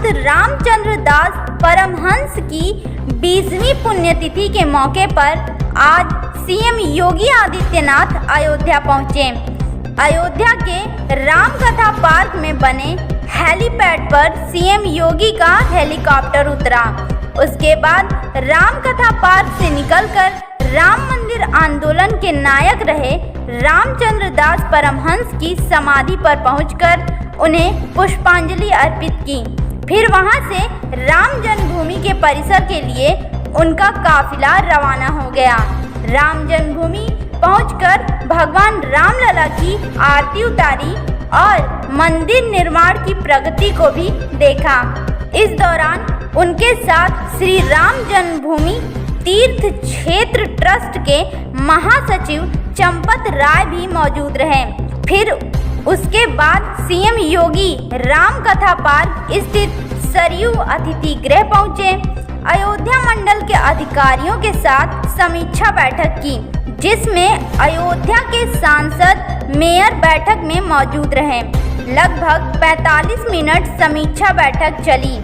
महंत रामचंद्र दास परमहंस की 20वीं पुण्यतिथि के मौके पर आज सीएम योगी आदित्यनाथ अयोध्या पहुंचे। अयोध्या के रामकथा पार्क में बने हेलीपैड पर सीएम योगी का हेलीकॉप्टर उतरा। उसके बाद रामकथा पार्क से निकलकर राम मंदिर आंदोलन के नायक रहे रामचंद्र दास परमहंस की समाधि पर पहुंचकर उन्हें पुष्पांजलि अर्पित की। फिर वहां से राम जन्मभूमि के परिसर के लिए उनका काफिला रवाना हो गया। राम जन्मभूमि पहुंचकर भगवान रामलला की आरती उतारी और मंदिर निर्माण की प्रगति को भी देखा। इस दौरान उनके साथ श्री राम जन्मभूमि तीर्थ क्षेत्र ट्रस्ट के महासचिव चंपत राय भी मौजूद रहे। फिर उसके बाद सीएम योगी रामकथा पार्क स्थित सरयू अतिथि गृह पहुंचे। अयोध्या मंडल के अधिकारियों के साथ समीक्षा बैठक की, जिसमें अयोध्या के सांसद मेयर बैठक में मौजूद रहे। लगभग 45 मिनट समीक्षा बैठक चली।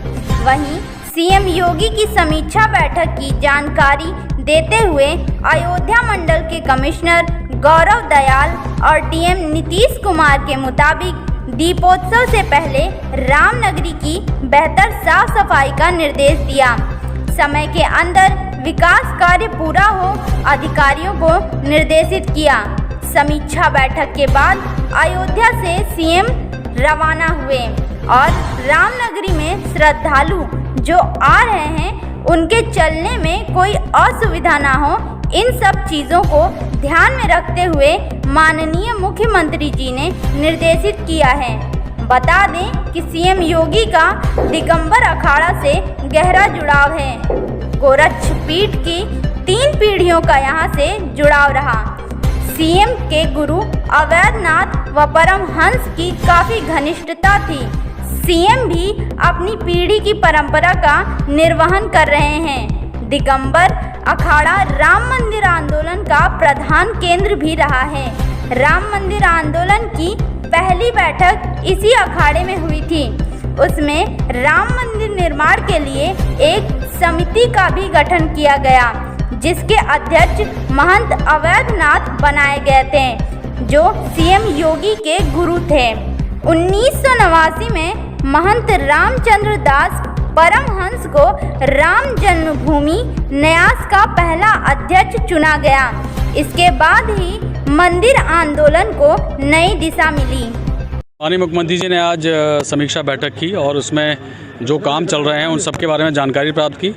वहीं सीएम योगी की समीक्षा बैठक की जानकारी देते हुए अयोध्या मंडल के कमिश्नर गौरव दयाल और डीएम नीतीश कुमार के मुताबिक दीपोत्सव से पहले रामनगरी की बेहतर साफ सफाई का निर्देश दिया। समय के अंदर विकास कार्य पूरा हो अधिकारियों को निर्देशित किया। समीक्षा बैठक के बाद अयोध्या से सीएम रवाना हुए और रामनगरी में श्रद्धालु जो आ रहे हैं उनके चलने में कोई असुविधा ना हो, इन सब चीज़ों को ध्यान में रखते हुए माननीय मुख्यमंत्री जी ने निर्देशित किया है। बता दें कि सीएम योगी का दिगंबर अखाड़ा से गहरा जुड़ाव है। गोरक्षपीठ की 3 पीढ़ियों का यहाँ से जुड़ाव रहा। सीएम के गुरु अवैधनाथ व परमहंस की काफ़ी घनिष्ठता थी। सीएम भी अपनी पीढ़ी की परंपरा का निर्वहन कर रहे हैं। दिगंबर अखाड़ा राम मंदिर आंदोलन का प्रधान केंद्र भी रहा है। राम मंदिर आंदोलन की पहली बैठक इसी अखाड़े में हुई थी। उसमें राम मंदिर निर्माण के लिए एक समिति का भी गठन किया गया, जिसके अध्यक्ष महंत अवैधनाथ बनाए गए थे, जो सीएम योगी के गुरु थे। 1989 में महंत रामचंद्र दास परमहंस को राम जन्मभूमि न्यास का पहला अध्यक्ष चुना गया। इसके बाद ही मंदिर आंदोलन को नई दिशा मिली। माननीय मुख्यमंत्री जी ने आज समीक्षा बैठक की और उसमें जो काम चल रहे हैं उन सब के बारे में जानकारी प्राप्त की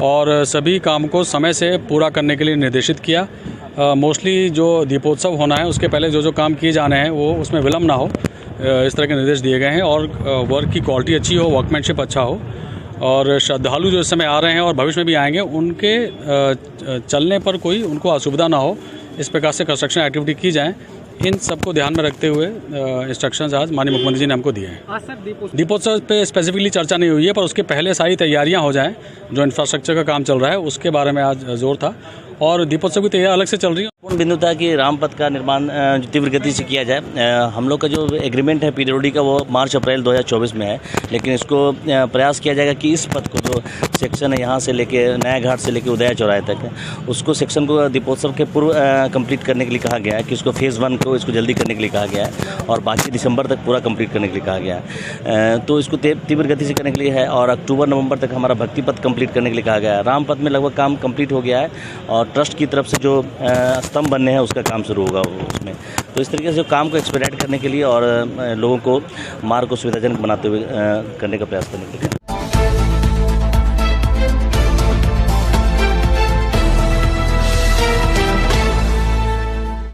और सभी काम को समय से पूरा करने के लिए निर्देशित किया। मोस्टली जो दीपोत्सव होना है उसके पहले जो काम किए जाने हैं वो उसमें विलम्ब ना हो, इस तरह के निर्देश दिए गए हैं और वर्क की क्वालिटी अच्छी हो, वर्कमैनशिप अच्छा हो और श्रद्धालु जो इस समय आ रहे हैं और भविष्य में भी आएंगे उनके चलने पर कोई उनको असुविधा ना हो, इस प्रकार से कंस्ट्रक्शन एक्टिविटी की जाए। इन सबको ध्यान में रखते हुए इंस्ट्रक्शंस आज माननीय मुख्यमंत्री जी ने हमको दिए हैं। दीपोत्सव पे स्पेसिफिकली चर्चा नहीं हुई है, पर उसके पहले सारी तैयारियां हो जाएं। जो इंफ्रास्ट्रक्चर का काम चल रहा है उसके बारे में आज जोर था और दीपोत्सव की तैयारी अलग से चल रही है। पूर्ण बिंदु था कि रामपथ का निर्माण तीव्र गति से किया जाए। हम लोग का जो एग्रीमेंट है पीडब्ल्यूडी का वो मार्च-अप्रैल 2024 में है, लेकिन इसको प्रयास किया जाएगा कि इस पथ को जो सेक्शन है यहाँ से लेके नया घाट से लेके उदया चौराहे तक उसको सेक्शन को दीपोत्सव के पूर्व कंप्लीट करने के लिए कहा गया है कि उसको फेज़ 1 को इसको जल्दी करने के लिए कहा गया है और बाकी दिसंबर तक पूरा कंप्लीट करने के लिए कहा गया है। तो इसको तीव्र गति से करने के लिए है और अक्टूबर-नवंबर तक हमारा भक्ति पथ कंप्लीट करने के लिए कहा गया है। रामपथ में लगभग काम कंप्लीट हो गया है और ट्रस्ट की तरफ से जो स्तंभ बनने हैं उसका काम शुरू होगा उसमें। तो इस तरीके से काम को एक्सपेडाइट करने के लिए और लोगों को मार्ग को सुविधाजनक बनाते हुए करने का प्रयास करने के लिए